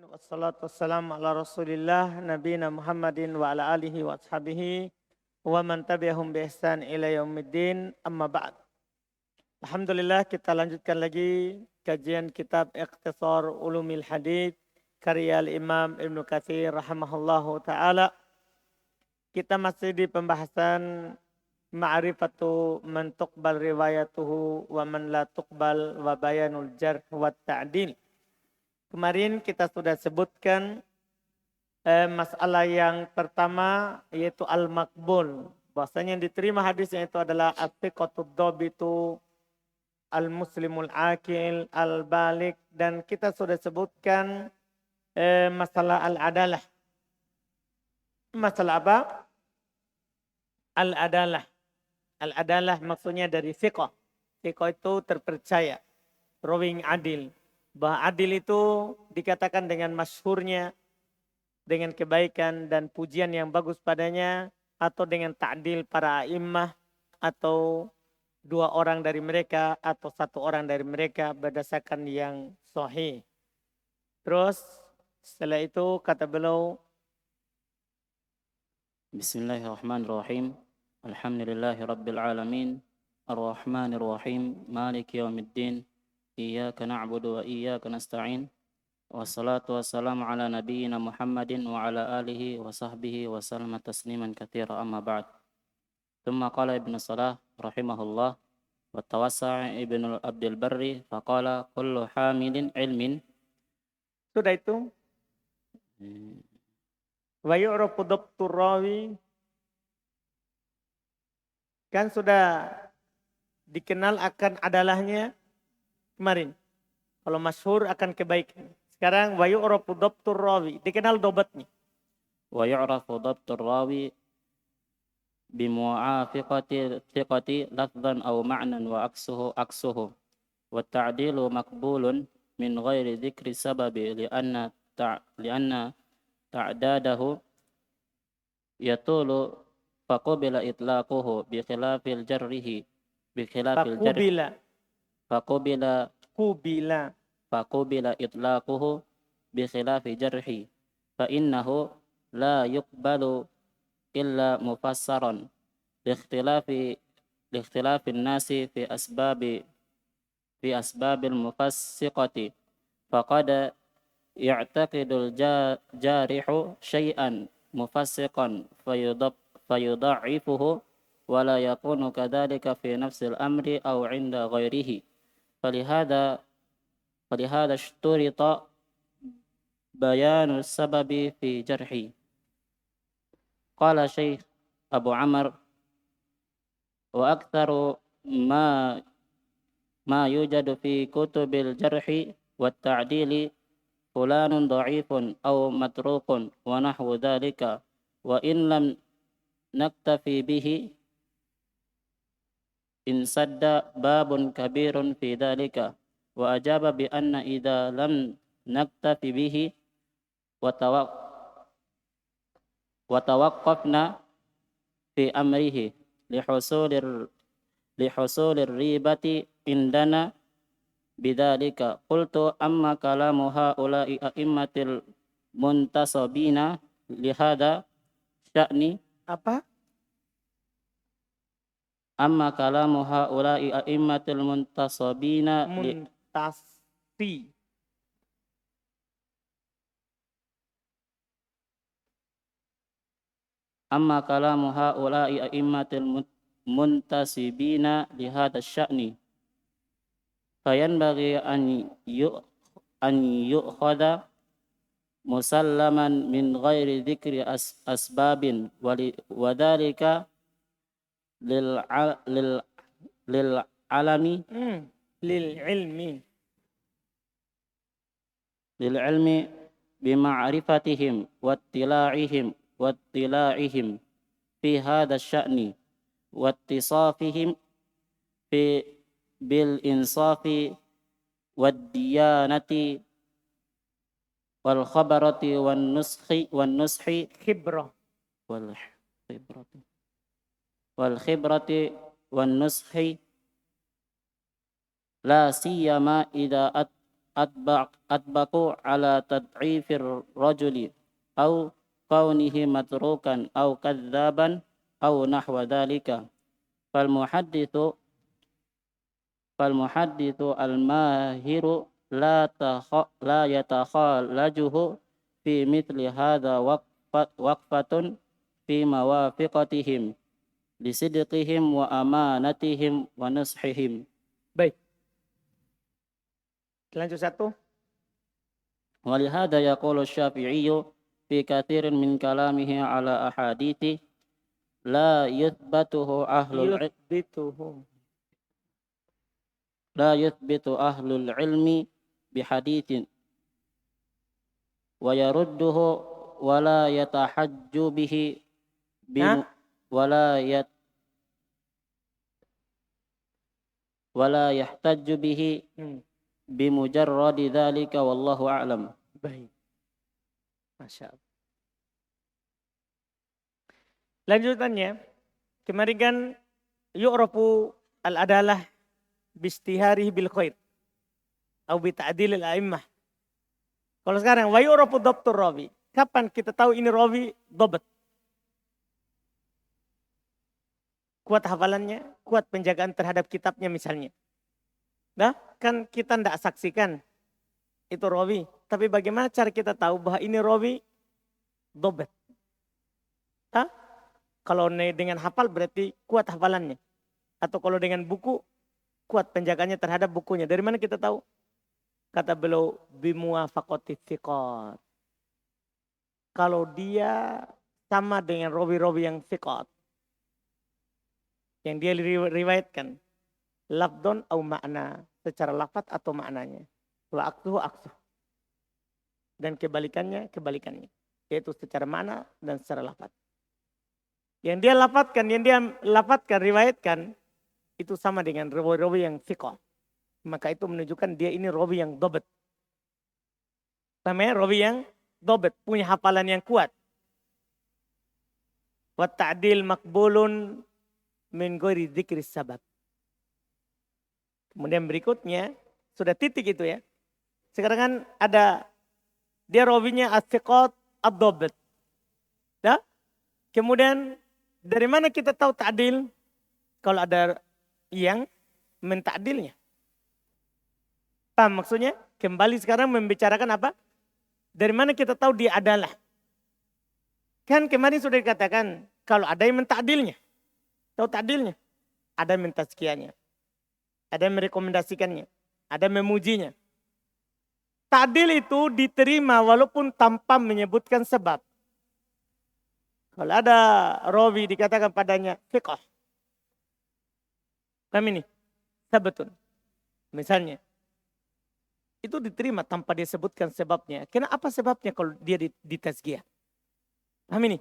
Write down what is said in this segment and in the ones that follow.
Wassalatu wassalamu ala rasulillah nabiyina Muhammadin wa ala alihi wa ashabihi wa man tabi'ahum bi ihsan ila yaumiddin amma ba'd. Alhamdulillah kita lanjutkan lagi kajian kitab Ikhtisar Ulumil Hadits karya Imam Ibnu Katsir rahimahullahu taala. Kita masih di pembahasan ma'rifatu man tuqbal riwayatuhu wa man la tuqbal wa bayanul jarh wa ta'dil. Kemarin kita sudah sebutkan masalah yang pertama yaitu al-maqbul. Bahasanya yang diterima hadisnya itu adalah at-thiqatud dhabitu, al-muslimul akil, al-balik. Dan kita sudah sebutkan masalah al-adalah. Masalah apa? Al-adalah. Al-adalah maksudnya dari thiqah. Thiqah itu terpercaya. Rawing adil. Bahwa adil itu dikatakan dengan masyhurnya, dengan kebaikan dan pujian yang bagus padanya, atau dengan ta'dil para a'immah, atau dua orang dari mereka, atau satu orang dari mereka berdasarkan yang sahih. Terus setelah itu kata beliau, Bismillahirrahmanirrahim. Alhamdulillahi rabbil alamin. Ar-Rahmanir-Rahim. Maliki yaumiddin. Iyyaka na'budu wa iyyaka nasta'in. Wassalatu wassalamu ala nabiyyina Muhammadin wa ala alihi wa sahbihi wa sallama tasliman katsira amma ba'd. Thumma qala Ibnu Salah rahimahullah wa tawassa'a Ibnu Abdul Barri faqala kullu hamilin ilmin. sudah itu wa yu'rafu dhabtur rawi, kan sudah dikenal akan adalahnya kemarin. Kalau masyhur akan kebaikan. Sekarang wa yu'rafu dhabtur rawi, dikenal dobatnya. Wa yu'rafu dhabtur rawi bimu'afiqati thiqati lafdhan aw ma'nan wa aksuhu wa ta'dilu maqbulun min ghairi dhikri sababi li'anna ta'dadahu yatulu faqubila itlaquhu bi khilafil jarrihi faqubila itlaquhu bi khilafi jarhi fa innahu la yuqbalu illa mufassaran liikhtilafi nasi fi asbabil mufassiqati faqad ya'taqidul jarihu syai'an mufassiqan fayudha'ifuhu wa la yakunu kadzalika fi nafsil amri aw 'inda ghairihi falihada ishturita bayanu sababi fi jarhi. Qala Syekh Abu Amr wa aktsaru ma yujadu fi kutubil jarhi wat ta'dili fulanun dha'ifun aw matrukun wa nahwu dhalika wa in lam naktafi bihi in sadda babun kabirun fi dhalika wa ajaba bi anna idza lam naktafi bihi wa tawaqqafna fi amrihi lihusulir ribati indana bidzalika qultu amma kalamu haula'i a'immatil muntasabina lihada sya'ni Apa? amma kalamu haula'i a'immatil muntasabina Muntasi. amma kalamu haula'i a'immatil muntasibina lihada sya'ni fayanbaghi an yu'khadha musallaman min ghairi dhikri asbabin wa dhalika lil alami Lil ilmi bima'rifatihim wattila'ihim fi hadha sya'ni wattisafihim bil insafi wad diyanati wal khabarati wan nushi khibrah. wal khibrati wan nushi la siyama idza أطبقوا على تضعيف الرجل أو كونه متروكا أو كذابا أو نحو ذلك. فالمحدث فالمحدث الماهر لا يتخالجه في مثل هذا وقفة في موافقتهم لصدقهم وأمانتهم ونصحهم. Baik. Lanjut satu. ولهذا يقول الشافعي في كثير من كلامه على أحاديث لا يثبته أهل العلم بحديث ويرده ولا يتحج به ولا يحتج به بمجرد ذلك والله أعلم. Baik. Masya Allah. Lanjutannya, kemarin kan yu'rafu al-adalah bistiharihi bil khair atau bita'dil al-a'immah. Kalau sekarang wa yu'rafu dhabtur rawi. Kapan kita tahu ini rawi dhabt? Kuat hafalannya, kuat penjagaan terhadap kitabnya misalnya. Nah, kan kita tidak saksikan itu rawi. Tapi bagaimana cara kita tahu bahwa ini rawi dhabt? Kalau dengan hafal berarti kuat hafalannya. Atau kalau dengan buku, kuat penjagaannya terhadap bukunya. Dari mana kita tahu? Kata beliau, bimuwafaqati thiqat. Kalau dia sama dengan rawi-rawi yang thiqat. Yang dia riwayatkan. Lafdon au makna. Secara lafaz atau maknanya. Wa aktuhu aktuh. Dan kebalikannya. Yaitu secara makna dan secara lafaz. Yang dia lafadzkan, riwayatkan. Itu sama dengan rawi-rawi yang thiqah. Maka itu menunjukkan dia ini rawi yang dhabt. Namanya rawi yang dhabt. Punya hafalan yang kuat. Wa ta'dil maqbulun min ghairi dzikri sabab. Kemudian berikutnya, sudah titik itu ya. Sekarang kan ada, dia rawinya as-thiqat ad-dhabt. Ya? Kemudian, dari mana kita tahu ta'dil? Kalau ada yang mentakdilnya. Paham maksudnya? Kembali sekarang membicarakan apa? Dari mana kita tahu dia adalah? Kan kemarin sudah dikatakan, kalau ada yang mentakdilnya. Tahu takdilnya? Ada yang mentazkiyahnya. Ada yang merekomendasikannya. Ada yang memujinya. Takdil itu diterima walaupun tanpa menyebutkan sebab. Kalau ada rawi dikatakan padanya thiqah. Paham ini? Sabetun. Misalnya. Itu diterima tanpa disebutkan sebabnya. Kenapa sebabnya kalau dia ditazkiyah? Paham ini?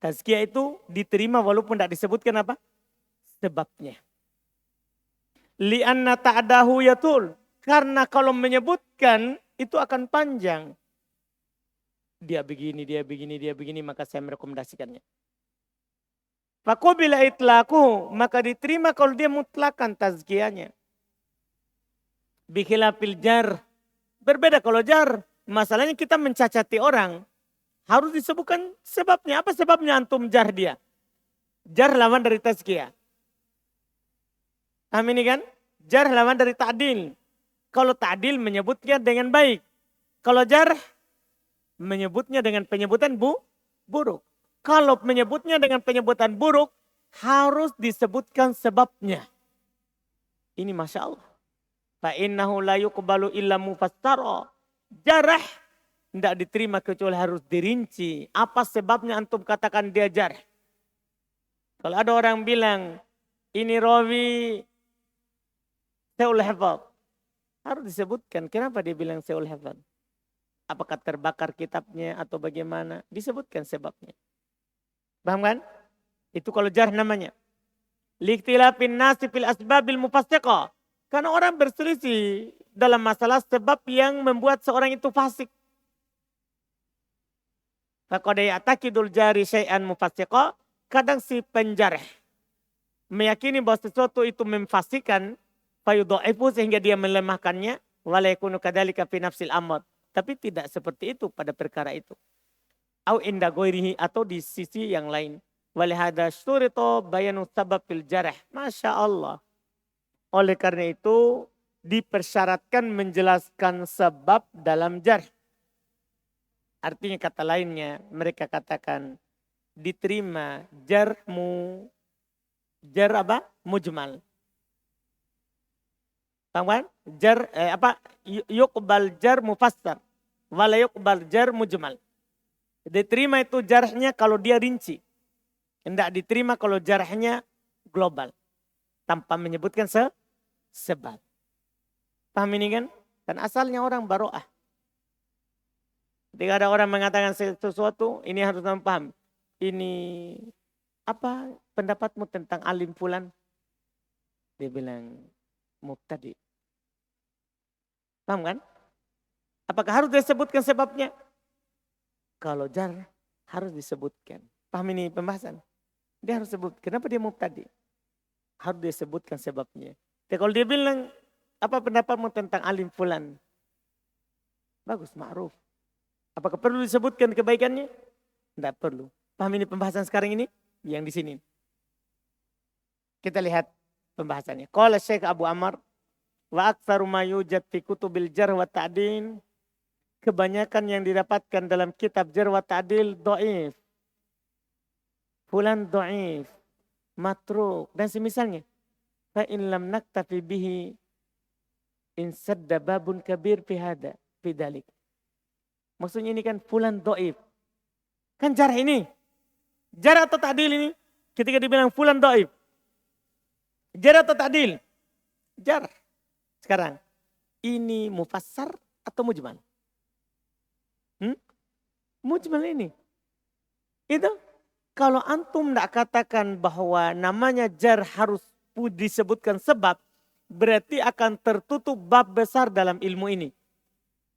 Tazkiyah itu diterima walaupun tidak disebutkan apa? Sebabnya. Li'anna ta'dahu yatul. Karena kalau menyebutkan itu akan panjang. Dia begini, maka saya merekomendasikannya. Faqubila itlaqu, maka diterima kalau dia mutlakan tazkiyahnya. Bikhilafil jar. Berbeda kalau jar. Masalahnya kita mencacati orang. Harus disebutkan sebabnya. Apa sebabnya antum jar dia? Jar lawan dari tazkiyah. Paham ini kan? Jar lawan dari ta'dil. Kalau ta'dil menyebutnya dengan baik. Kalau jar menyebutnya dengan penyebutan buruk. Kalau menyebutnya dengan penyebutan buruk, harus disebutkan sebabnya. Ini Masya Allah. Fa'innahu la yuqbalu illa mufassara. Jarah tidak diterima kecuali harus dirinci. Apa sebabnya antum katakan dia jarah? Kalau ada orang bilang, ini rawi Seul Hafadh. Harus disebutkan. Kenapa dia bilang Seul Hafadh? Apakah terbakar kitabnya atau bagaimana? Disebutkan sebabnya. Paham kan? Itu kalau jarh namanya. Likhtilafin nasi fil asbabil mufassiqah. Karena orang berselisih dalam masalah sebab yang membuat seorang itu fasik. Faqad ya'taqidul jari syai'an mufassiqah. Kadang si penjarh meyakini bahwa sesuatu itu memfasikan, fayudha'ifu sehingga dia melemahkannya. Wala yakunu kadzalika fi nafsil amr. Tapi tidak seperti itu pada perkara itu. Au inda ghairihi, atau di sisi yang lain. Walihada syurita bayanu sabab fil jarh. Masya Allah. Oleh karena itu dipersyaratkan menjelaskan sebab dalam jarh. Artinya kata lainnya mereka katakan diterima jar apa? Mujmal. Paham kan? Yuqbal jar mufassar. Wala yuqbal jar mujmal. Diterima itu jarhnya kalau dia rinci. Tidak diterima kalau jarhnya global. Tanpa menyebutkan sebab. Paham ini kan? Dan asalnya orang baro'ah. Ketika ada orang mengatakan sesuatu, ini harus paham. Ini apa pendapatmu tentang alim fulan? Dia bilang mubtadi. Paham kan? Apakah harus disebutkan sebabnya? Kalau jar harus disebutkan. Paham ini pembahasan? Dia harus sebut. Kenapa dia mubtadi? Harus disebutkan sebabnya. Tapi kalau dia bilang, apa pendapatmu tentang alim fulan? Bagus, ma'ruf. Apakah perlu disebutkan kebaikannya? Tidak perlu. Paham ini pembahasan sekarang ini? Yang di sini. Kita lihat pembahasannya. Qala Syekh Abu Amr, wa aktsaru ma yujad fi kutubil jarh wa ta'dil. Kebanyakan yang didapatkan dalam kitab jarh wa ta'dil dhaif. Fulan dhaif, matruk dan semisalnya. Fa in lam naktafi bihi in sadda babun kabir fi hada fi dalik. Maksudnya ini kan fulan dhaif. Kan jarh ini. Jarh atau ta'dil ini? Ketika dibilang fulan dhaif. Jarh atau ta'dil? Jarh. Sekarang ini mufassar atau mujmal? Mujmal ini. Itu kalau antum tidak katakan bahwa namanya jar harus disebutkan sebab, berarti akan tertutup bab besar dalam ilmu ini.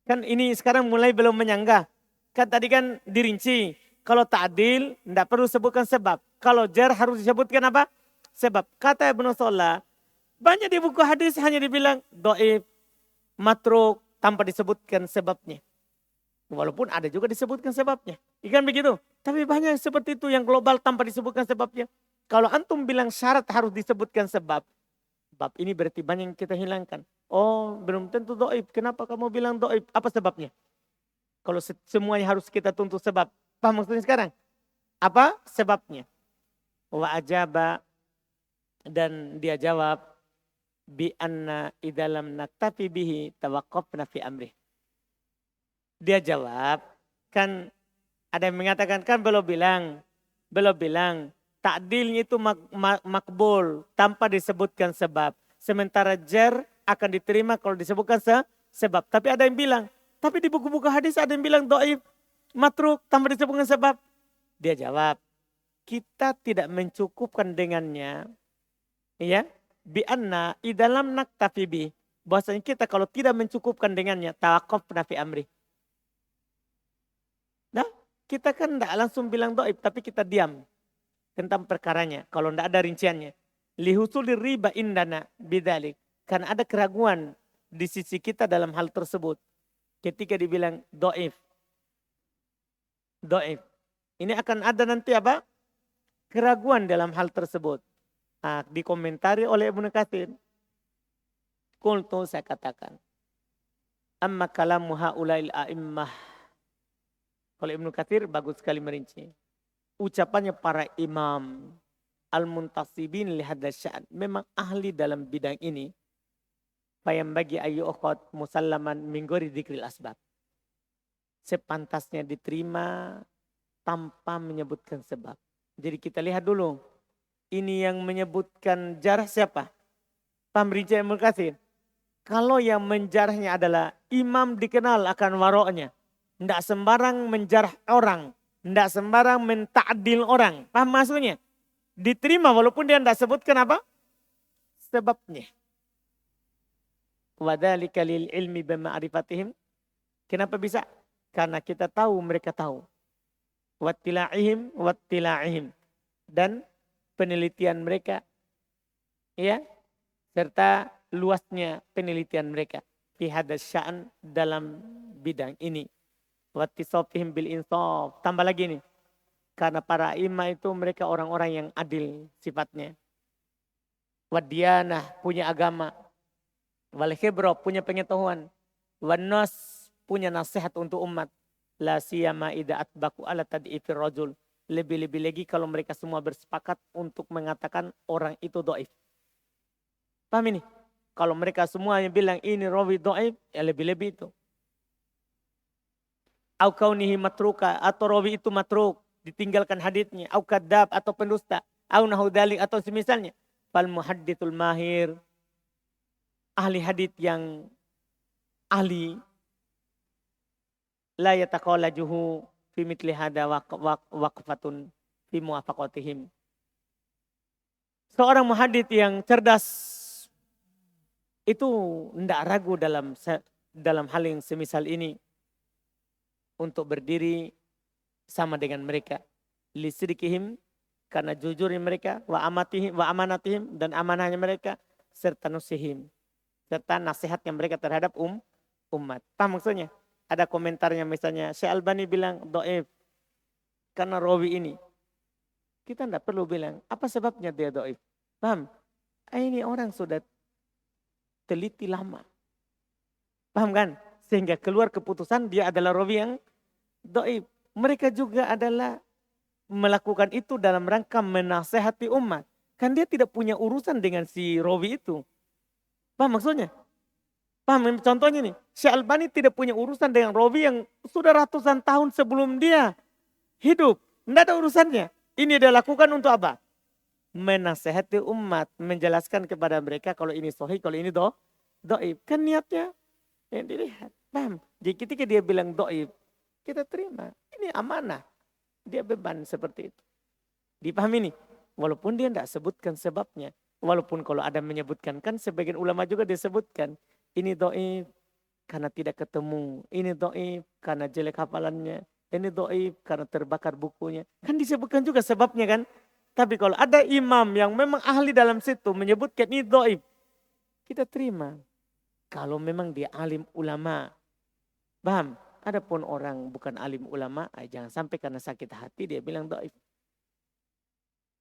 Kan ini sekarang mulai belum menyanggah. Kan tadi kan dirinci. Kalau ta'dil tidak perlu sebutkan sebab. Kalau jar harus disebutkan apa? Sebab. Kata Ibnu Salah, banyak di buku hadis hanya dibilang dhaif, matruk tanpa disebutkan sebabnya. Walaupun ada juga disebutkan sebabnya. Ikan begitu. Tapi banyak seperti itu yang global tanpa disebutkan sebabnya. Kalau antum bilang syarat harus disebutkan sebab. Bab ini berarti banyak yang kita hilangkan. Oh belum tentu dhaif. Kenapa kamu bilang dhaif? Apa sebabnya? Kalau semuanya harus kita tuntut sebab. Paham maksudnya sekarang? Apa sebabnya? Wa ajaba, dan dia jawab. Bi anna idalam naktafi bihi tawaqqafna fi amrih. Dia jawab, kan ada yang mengatakan, kan belum bilang ta'dilnya itu makbul tanpa disebutkan sebab. Sementara jar akan diterima kalau disebutkan sebab. Tapi ada yang bilang, tapi di buku-buku hadis ada yang bilang dhaif, matruk tanpa disebutkan sebab. Dia jawab, kita tidak mencukupkan dengannya. Ya, bi anna idalam naktafi bi. Bahwasanya kita kalau tidak mencukupkan dengannya, tawaqqafna fi amri. Nah, kita kan tidak langsung bilang dhaif, tapi kita diam tentang perkaranya. Kalau tidak ada rinciannya. Lihusulir riba indana bidzalik. Karena ada keraguan di sisi kita dalam hal tersebut. Ketika dibilang dhaif. Dhaif. Ini akan ada nanti apa? Keraguan dalam hal tersebut. Nah, dikomentari oleh Ibnu Katsir. Qultu, saya katakan. Amma kalamu haula'il a'immah. Kalau Ibnu Katsir bagus sekali merinci. Ucapannya para imam al-muntasibin li hadzal sya'an, memang ahli dalam bidang ini. Fayam bagi ayyukhad musallaman min ghairi dzikril asbab. Sepantasnya diterima tanpa menyebutkan sebab. Jadi kita lihat dulu. Ini yang menyebutkan jarh siapa? Paham rinci Ibnu Katsir? Kalau yang menjarahnya adalah imam dikenal akan waroknya. Tidak sembarang menjarah orang. Tidak sembarang menta'dil orang. Paham maksudnya? Diterima walaupun dia tidak sebutkan apa? Sebabnya. Wadhalika lil ilmi bima'rifatihim. Kenapa bisa? Karena kita tahu, mereka tahu. Wattila'ihim. Dan penelitian mereka. Ya. Serta luasnya penelitian mereka. fi hadzal sya'n, dalam bidang ini. Wattisafihim bil insaf. Tambah lagi nih. Karena para imam itu mereka orang-orang yang adil sifatnya. Wadiyanah, punya agama. Wal khibra, punya pengetahuan. Wanas, punya nasihat untuk umat. La siyama idza atbaku ala tad'ifir rajul. Lebih-lebih lagi kalau mereka semua bersepakat untuk mengatakan orang itu dhaif. Paham ini? Kalau mereka semuanya bilang ini rawi dhaif, ya lebih-lebih itu. Au kaunihi matruka, atau rawi itu matruk, ditinggalkan haditsnya, au kadzab, atau pendusta, au nahu dzalik, atau semisalnya. Fal muhadditsul mahir, ahli hadits yang ahli, la yataqalajuhu fi mithli hada waqfatun fi muwafaqatihim. Seorang muhadits yang cerdas itu tidak ragu dalam hal yang semisal ini untuk berdiri sama dengan mereka. Lisidikihim, karena jujurnya mereka, wa amanatihim, dan amanahnya mereka, serta nusihim, serta nasihatnya mereka terhadap umat. Paham maksudnya? Ada komentarnya misalnya, Syekh Albani bilang dhaif karena rawi ini. Kita tidak perlu bilang, apa sebabnya dia dhaif? Paham? Ini orang sudah teliti lama. Paham kan? Sehingga keluar keputusan dia adalah rawi yang dhaif. Mereka juga adalah melakukan itu dalam rangka menasehati umat. Kan dia tidak punya urusan dengan si rawi itu. Paham maksudnya? Paham contohnya nih. Syekh Albani tidak punya urusan dengan rawi yang sudah ratusan tahun sebelum dia hidup. Tidak ada urusannya. Ini dia lakukan untuk apa? Menasehati umat, menjelaskan kepada mereka kalau ini sahih, kalau ini dhaif. Kan niatnya yang dilihat. Paham? Jadi ketika dia bilang dhaif, kita terima. Ini amanah. Dia beban seperti itu. Dipahami nih? Walaupun dia tidak sebutkan sebabnya. Walaupun kalau ada menyebutkan, kan sebagian ulama juga disebutkan. Ini dhaif karena tidak ketemu. Ini dhaif karena jelek hafalannya. Ini dhaif karena terbakar bukunya. Kan disebutkan juga sebabnya kan? Tapi kalau ada imam yang memang ahli dalam situ menyebutkan ini dhaif, kita terima. Kalau memang dia alim ulama. Paham? Adapun orang bukan alim ulama, jangan sampai karena sakit hati dia bilang dhaif.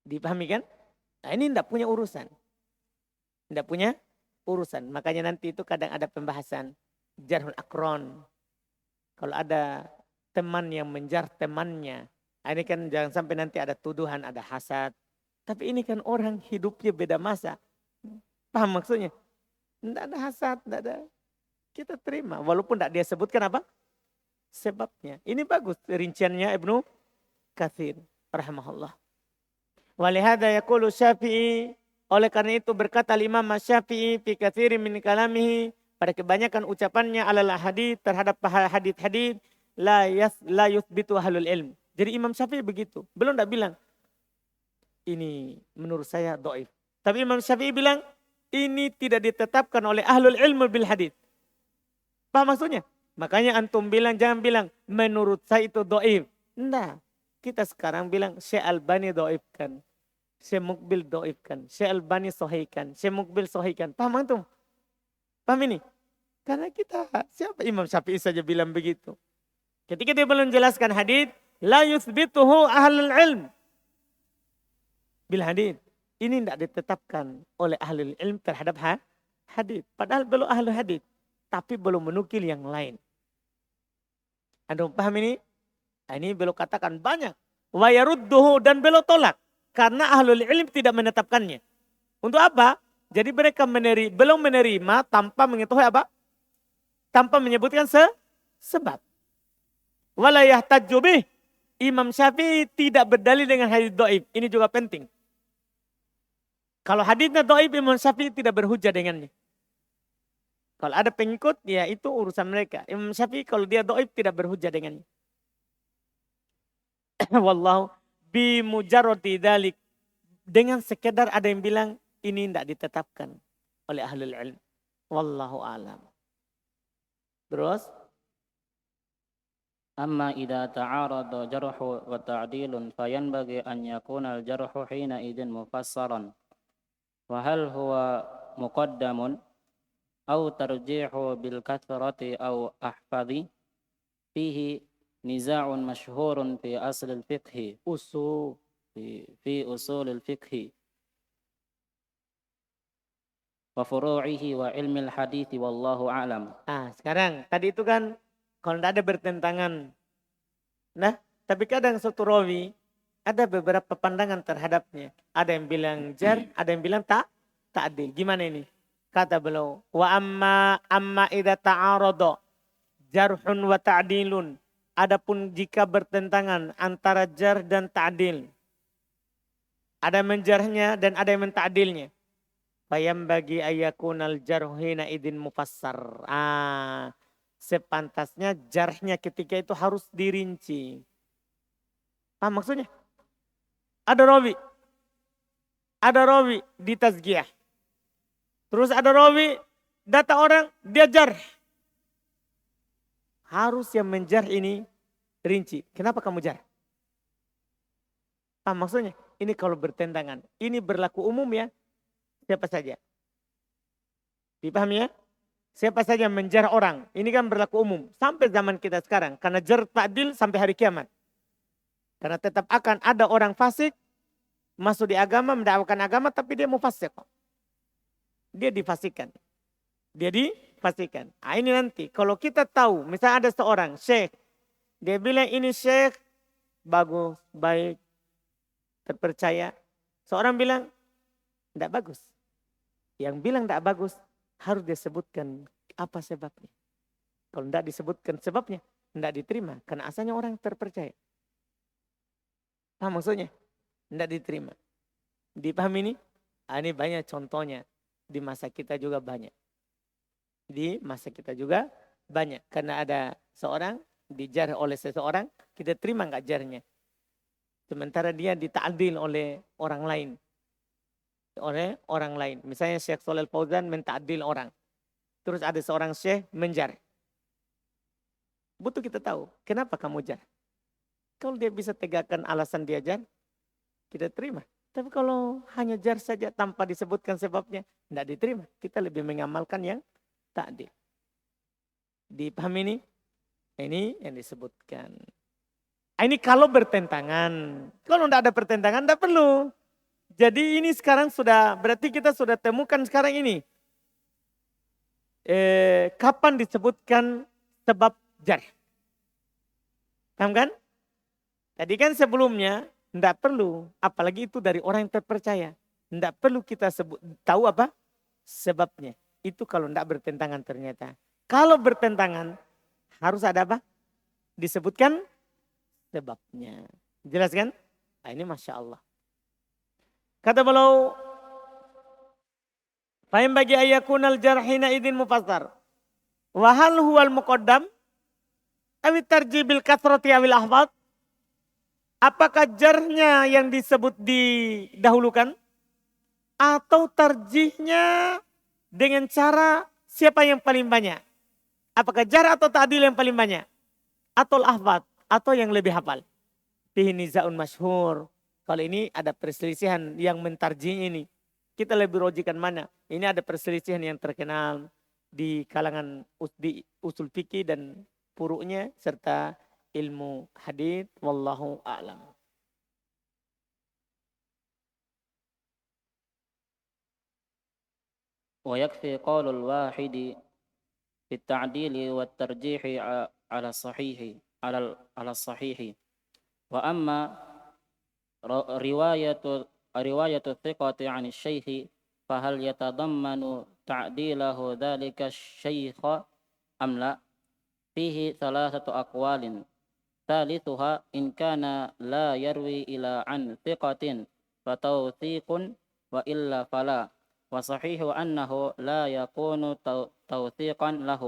Dipahami kan? Nah ini tidak punya urusan. Tidak punya urusan. Makanya nanti itu kadang ada pembahasan jarhul akron. Kalau ada teman yang menjar temannya. Nah, ini kan jangan sampai nanti ada tuduhan, ada hasad. Tapi ini kan orang hidupnya beda masa. Paham maksudnya? Tidak ada hasad, tidak ada. Kita terima. Walaupun tidak dia sebutkan apa? Sebabnya. Ini bagus rinciannya Ibnu Katsir rahimahullah. Walihada yaqulu Syafi'i, oleh karena itu berkata Imam Syafi'i fi katsirin min kalamihi, pada kebanyakan ucapannya alal hadits, terhadap hadits la yuthbitu ahlul ilm. Jadi Imam Syafi'i begitu. Belum tidak bilang ini menurut saya dhaif. Tapi Imam Syafi'i bilang ini tidak ditetapkan oleh ahlul ilmu bil hadits. Apa maksudnya? Makanya antum bilang, jangan bilang menurut saya itu dhaif. Enggak. Kita sekarang bilang Syekh Albani dhaifkan. Syekh Mukbil dhaifkan. Syekh Albani sahihkan. Syekh Mukbil sahihkan. Paham antum? Paham ini? Karena kita, siapa Imam Syafi'i saja bilang begitu. Ketika dia belum menjelaskan hadis, la yuthbituhu ahlul ilm bil hadis. Ini tidak ditetapkan oleh ahlul ilm terhadap hadis. Padahal belum ahlul hadis, tapi belum menukil yang lain. Anda paham ini? Ini beliau katakan banyak. Wa yarudduhu, dan beliau tolak. Karena ahlul ilm tidak menetapkannya. Untuk apa? Jadi mereka belum menerima tanpa mengetahui apa? Tanpa menyebutkan sebab. Wala yahtaju bih. Imam Syafi'i tidak berdalil dengan hadis dhaif. Ini juga penting. Kalau hadisnya dhaif, Imam Syafi'i tidak berhujjah dengannya. Kalau ada pengikut, ya itu urusan mereka. Imam Syafi'i kalau dia dhaif tidak berhujjah dengannya. Wallahu bimujarrati dzalik, dengan sekedar ada yang bilang ini tidak ditetapkan oleh ahlul ilm. Wallahu alam. Terus amma idza ta'arada jarhu wa ta'dilun fayanbaghi an yakuna al-jarhu hina idzin mufassaran wa hal huwa muqaddamun أو ترجيح بالكثرة أو أحفظ فيه نزاع مشهور في أصل الفقه Usul. في أصول الفقه وفروعه وعلم الحديث والله أعلم. Nah, sekarang tadi itu kan kalau tidak ada bertentangan. Nah, tapi kadang satu rawi ada beberapa pandangan terhadapnya. Ada yang bilang jar, ada yang bilang ta'dil. Gimana ini? Kata beliau, wa amma idza ta'arada jarhun wa ta'dilun. Adapun jika bertentangan antara jar dan ta'dil. Ada menjarhnya dan ada yang menta'dilnya. Fayam bagi ayakunal jarhina idin mufassar. Sepantasnya jarhnya ketika itu harus dirinci. Paham maksudnya? Ada rawi di tazkiyah. Terus ada rawi data orang dia jarh. Harus yang menjarh ini rinci. Kenapa kamu jarh? Paham maksudnya? Ini kalau bertentangan. Ini berlaku umum ya. Siapa saja. Dipahami ya? Siapa saja menjarh orang. Ini kan berlaku umum. Sampai zaman kita sekarang. Karena jarh ta'dil sampai hari kiamat. Karena tetap akan ada orang fasik. Masuk di agama, mendakwakan agama. Tapi dia mufasik. Dia difasikan. Nah ini nanti. Kalau kita tahu. Misalnya ada seorang syekh. Dia bilang ini syekh. Bagus, baik. Terpercaya. Seorang bilang. Tidak bagus. Yang bilang tidak bagus. Harus disebutkan apa sebabnya. Kalau tidak disebutkan sebabnya. Tidak diterima. Karena asalnya orang terpercaya. Paham maksudnya? Tidak diterima. Dipahami ini? Ini banyak contohnya. Di masa kita juga banyak. Karena ada seorang dijarh oleh seseorang. Kita terima enggak jarhnya. Sementara dia dita'dil oleh orang lain. Misalnya Syekh Shalal Fauzan menta'dil orang. Terus ada seorang syekh menjarh. Butuh kita tahu. Kenapa kamu jarh? Kalau dia bisa tegakkan alasan dia jarh. Kita terima. Tapi kalau hanya jarh saja tanpa disebutkan sebabnya. Tidak diterima. Kita lebih mengamalkan yang ta'dil. Dipahami ini? Ini yang disebutkan. Ini kalau bertentangan. Kalau tidak ada pertentangan tidak perlu. Jadi ini sekarang berarti kita sudah temukan sekarang ini. Kapan disebutkan sebab jarh? Paham kan? Tadi kan sebelumnya tidak perlu. Apalagi itu dari orang yang terpercaya. Tidak perlu kita tahu apa? Sebabnya. Itu kalau tidak bertentangan ternyata. Kalau bertentangan harus ada apa? Disebutkan sebabnya. Jelas kan? Nah ini Masya Allah. Kata beliau, fa'in bagi ayakunal jarhina idin mufassar. Wahal huwal muqaddam. Awit tarjibil kathrati awil ahfad. Apakah jarhnya yang disebut didahulukan? Atau tarjihnya dengan cara siapa yang paling banyak? Apakah jarh atau ta'dil yang paling banyak? Atau ahfad? Atau yang lebih hafal? Fihi niza'un masyhur. Kalau ini ada perselisihan yang mentarjih ini. Kita lebih rojikan mana? Ini ada perselisihan yang terkenal di kalangan di usul fikih dan furu'nya serta ilmu hadits. Wallahu a'lam. ويكفي قول الواحد في التعديل والترجيح على الصحيح على الصحيح. وأما رواية الثقة عن الشيخ فهل يتضمن تعديله ذلك الشيخ أم لا؟ فيه 3 أقوال. ثالثها إن كان لا يروي إلى عن ثقة فتوثيق وإلا فلا. وصحيح أنه لا يكون توثيقا له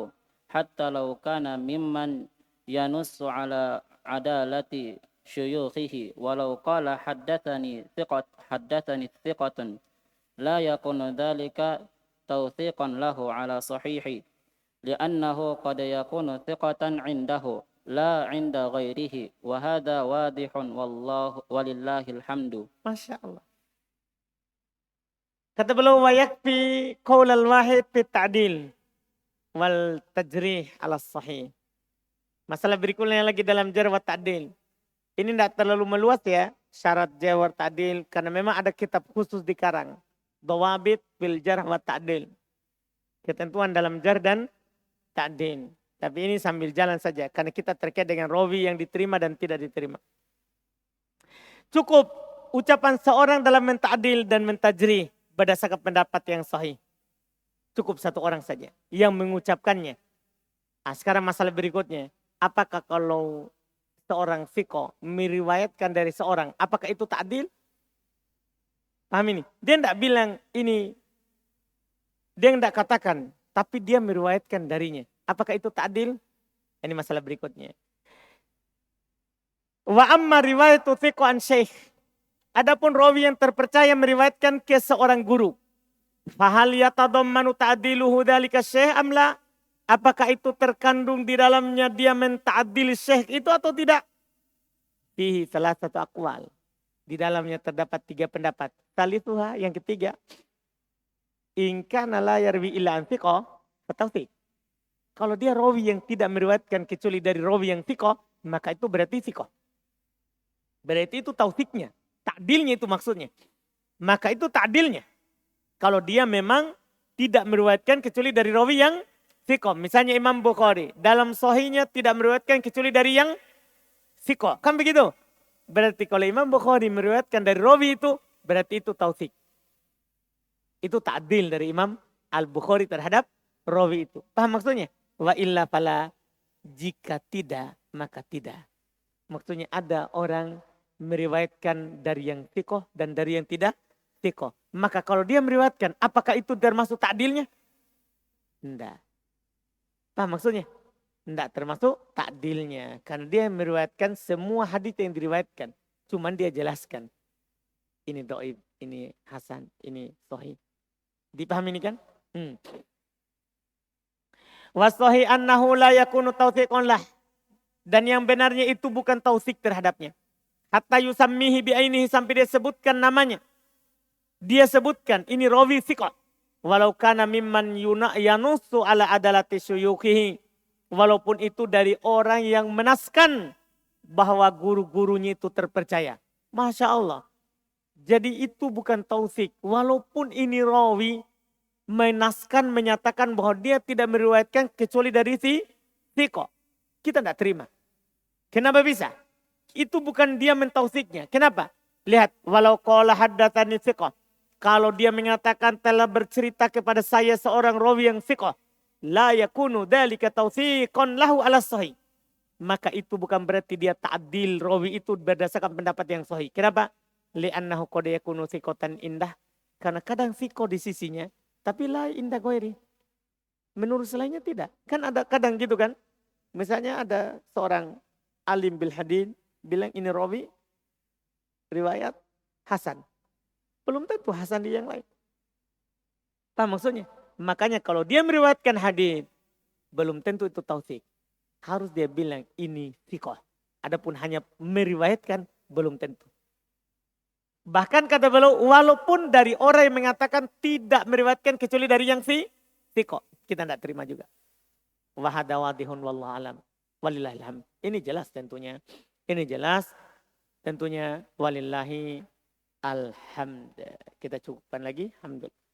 حتى لو كان ممن ينص على عدالة شيوخه ولو قال حدثني ثقة لا يكون ذلك توثيقا له على صحيح لأنه قد يكون ثقة عنده لا عند غيره وهذا واضح ولله الحمد. Masya Allah. Kata beliau wa yakfi qaulal wahid fit ta'dil. wal tajrih ala sahih. Masalah berikutnya lagi dalam jarh wa ta'dil. Ini tidak terlalu meluas ya, syarat jarh wa ta'dil, karena memang ada kitab khusus dikarang. Dawabit fil jarh wa ta'dil. Ketentuan dalam jarh dan ta'dil. Tapi ini sambil jalan saja, karena kita terkait dengan rawi yang diterima dan tidak diterima. Cukup ucapan seorang dalam menta'dil dan mentajrih berdasarkan pendapat yang sahih. Cukup satu orang saja yang mengucapkannya. Nah, sekarang masalah berikutnya. Apakah kalau seorang fiqh meriwayatkan dari seorang, apakah itu ta'dil? Paham ini? Dia tidak bilang ini, dia tidak katakan, tapi dia meriwayatkan darinya. Apakah itu ta'dil? Ini masalah berikutnya. Wa amma riwayatu thiqh an syekh. Adapun rawi yang terpercaya meriwayatkan ke seorang guru. Fahal yatadammanu ta'diluhu dzalika syekh am la? Apakah itu terkandung di dalamnya dia menta'dil syekh itu atau tidak? Fihi salah satu aqwal. Di dalamnya terdapat 3 pendapat. Talithuha yang ketiga. In kana la yarwi illa an thiqah fatawthiq. Kalau dia rawi yang tidak meriwayatkan kecuali dari rawi yang thiqah, maka itu berarti thiqah. Berarti itu tauthiknya. Ta'dilnya itu maksudnya. Maka itu ta'dilnya. Kalau dia memang tidak meriwayatkan kecuali dari rawi yang thiqah. Misalnya Imam Bukhari. Dalam sahihnya tidak meriwayatkan kecuali dari yang thiqah. Kan begitu? Berarti kalau Imam Bukhari meriwayatkan dari rawi itu, berarti itu tauthik. Itu ta'dil dari Imam Al-Bukhari terhadap rawi itu. Paham maksudnya? Wa illa fala. Jika tidak, maka tidak. Maksudnya ada orang meriwayatkan dari yang thiqah dan dari yang tidak thiqah. Maka kalau dia meriwayatkan, apakah itu termasuk ta'dilnya? Tidak. Paham maksudnya? Tidak termasuk ta'dilnya. Karena dia meriwayatkan semua hadits yang diriwayatkan. Cuman dia jelaskan. Ini do'ib, ini hasan, ini sahih. Dipahami ini kan? Wasohi annahu la yakunu tausiqon lah. Dan yang benarnya itu bukan tausik terhadapnya. Hatta yusammihi bi'ainihi sampai dia sebutkan namanya. Dia sebutkan ini rawi thiqah. Walau kana mimman yanusu ala adalati syuyukhihi. Walaupun itu dari orang yang menaskan bahwa guru-gurunya itu terpercaya. Masya Allah. Jadi itu bukan tausik. Walaupun ini rawi menaskan menyatakan bahwa dia tidak meriwayatkan kecuali dari thiqah. Kita tidak terima. Kenapa bisa? Itu bukan dia mentausiknya. Kenapa? Lihat. Walau qala haddatsani thiqah. Kalau dia mengatakan telah bercerita kepada saya seorang rawi yang thiqah. La yakunu dzalika tausiqan lahu ala sahih. Maka itu bukan berarti dia ta'dil rawi itu berdasarkan pendapat yang sahih. Kenapa? Li'annahu qad yakunu thiqatan indah. Karena kadang thiqah di sisinya. Tapi la indah ghairi. Menurut selainnya tidak. Kan ada kadang gitu kan. Misalnya ada seorang alim bil hadis bilang ini rawi riwayat hasan. Belum tentu hasan di yang lain. Paham maksudnya? Makanya kalau dia meriwayatkan hadis belum tentu itu tausik. Harus dia bilang ini thiqah. Adapun hanya meriwayatkan belum tentu. Bahkan kata beliau walaupun dari orang yang mengatakan tidak meriwayatkan kecuali dari yang thiqah. Kita tidak terima juga. Wa hada wadihun wallahu alam. Walillahilham. Ini jelas tentunya. Ini jelas tentunya walillahi alhamd. Kita cukupkan lagi. Alhamdulillah.